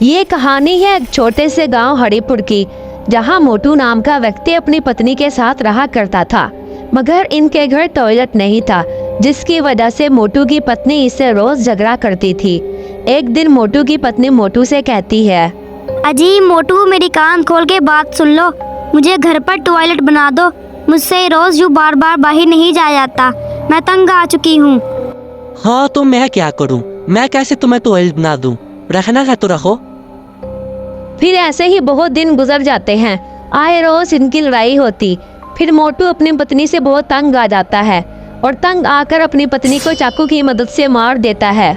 ये कहानी है एक छोटे से गांव हरिपुर की, जहां मोटू नाम का व्यक्ति अपनी पत्नी के साथ रहा करता था। मगर इनके घर टॉयलेट नहीं था, जिसकी वजह से मोटू की पत्नी इससे रोज झगड़ा करती थी। एक दिन मोटू की पत्नी मोटू से कहती है, अजी मोटू, मेरी कान खोल के बात सुन लो। मुझे घर पर टॉयलेट बना दो। मुझसे रोज यूँ बार बार बाहर नहीं जाया जाता। मैं तंग आ चुकी हूँ। हाँ तो मैं क्या करूँ? मैं कैसे तुम्हें टॉयलेट बना दूँ? रखना है तो रखो। फिर ऐसे ही बहुत दिन गुजर जाते हैं। आए रोज इनकी लड़ाई होती। फिर मोटू अपनी पत्नी से बहुत तंग आ जाता है और तंग आकर अपनी पत्नी को चाकू की मदद से मार देता है।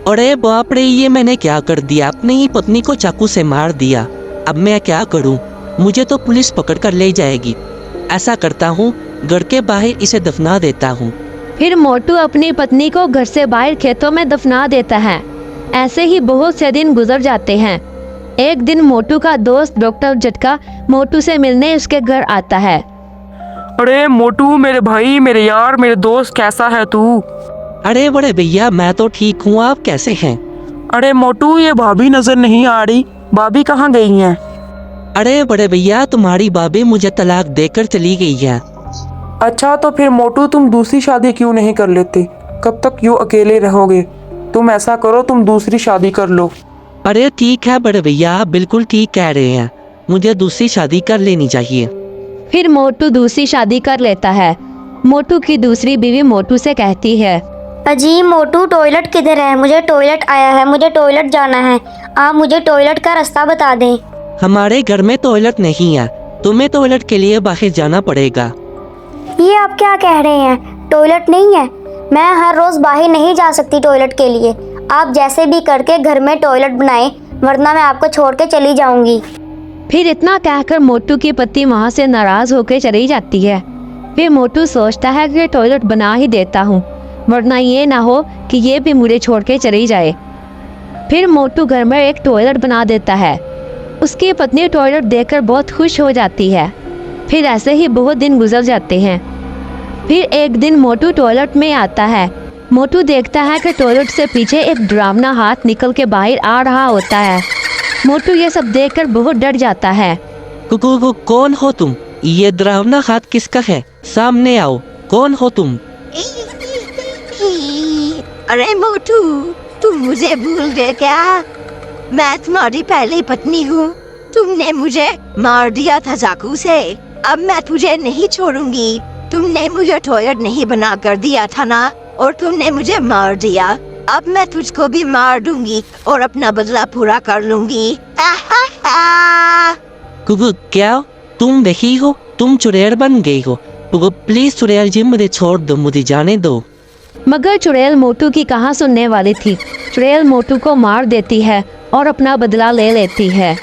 अरे बाप रे, ये मैंने क्या कर दिया? अपनी ही पत्नी को चाकू से मार दिया। अब मैं क्या करूं? मुझे तो पुलिस पकड़ कर ले जाएगी। ऐसा करता हूं, घर के बाहर इसे दफना देता हूं। फिर मोटू अपनी पत्नी को घर से बाहर खेतों में दफना देता है। ऐसे ही बहुत से दिन गुजर जाते हैं। एक दिन मोटू का दोस्त डॉक्टर झटका मोटू से मिलने उसके घर आता है। अरे मोटू, मेरे भाई, मेरे यार, मेरे दोस्त, कैसा है तू? अरे बड़े भैया, मैं तो ठीक हूँ, आप कैसे हैं? अरे मोटू, ये भाभी नजर नहीं आ रही। भाभी कहाँ गई हैं? अरे बड़े भैया, तुम्हारी भाभी मुझे तलाक देकर चली गई है। अच्छा, तो फिर मोटू तुम दूसरी शादी क्यों नहीं कर लेते? कब तक यूँ अकेले रहोगे? तुम ऐसा करो, तुम दूसरी शादी कर लो। अरे ठीक है बड़े भैया, आप बिल्कुल ठीक कह रहे हैं। मुझे दूसरी शादी कर लेनी चाहिए। फिर मोटू दूसरी शादी कर लेता है। मोटू की दूसरी बीवी मोटू से कहती है, अजी मोटू, टॉयलेट किधर है? मुझे टॉयलेट आया है, मुझे टॉयलेट जाना है। आप मुझे टॉयलेट का रास्ता बता दें। हमारे घर में टॉयलेट नहीं है, तुम्हें टॉयलेट के लिए बाहर जाना पड़ेगा। ये आप क्या कह रहे हैं? टॉयलेट नहीं है? मैं हर रोज बाहर नहीं जा सकती टॉयलेट के लिए। आप जैसे भी करके घर में टॉयलेट बनाएं, वरना मैं आपको छोड़ के चली जाऊंगी। फिर इतना कहकर मोटू की पत्नी वहाँ से नाराज होकर चली जाती है। फिर मोटू सोचता है कि टॉयलेट बना ही देता हूँ, वरना ये ना हो कि ये भी मुझे छोड़ के चली जाए। फिर मोटू घर में एक टॉयलेट बना देता है। उसकी पत्नी टॉयलेट देखकर बहुत खुश हो जाती है। फिर ऐसे ही बहुत दिन गुजर जाते हैं। फिर एक दिन मोटू टॉयलेट में आता है। मोटू देखता है कि टॉयलेट से पीछे एक डरावना हाथ निकल के बाहर आ रहा होता है। मोटू ये सब देखकर बहुत डर जाता है। कौन हो तुम? ये डरावना हाथ किसका है? सामने आओ, कौन हो तुम? अरे मोटू, तुम मुझे भूल गए क्या? मैं तुम्हारी पहली पत्नी हूँ। तुमने मुझे मार दिया था चाकू से। अब मैं तुझे नहीं छोड़ूंगी। तुमने मुझे टॉयलेट नहीं बना कर दिया था ना, और तुमने मुझे मार दिया। अब मैं तुझको भी मार दूंगी और अपना बदला पूरा कर लूंगी। क्या तुम देखी हो? तुम चुड़ैल बन गई हो। प्लीज चुड़ैल जी, मुझे छोड़ दो, मुझे जाने दो। मगर चुड़ैल मोटू की कहाँ सुनने वाली थी। चुड़ैल मोटू को मार देती है और अपना बदला ले लेती है।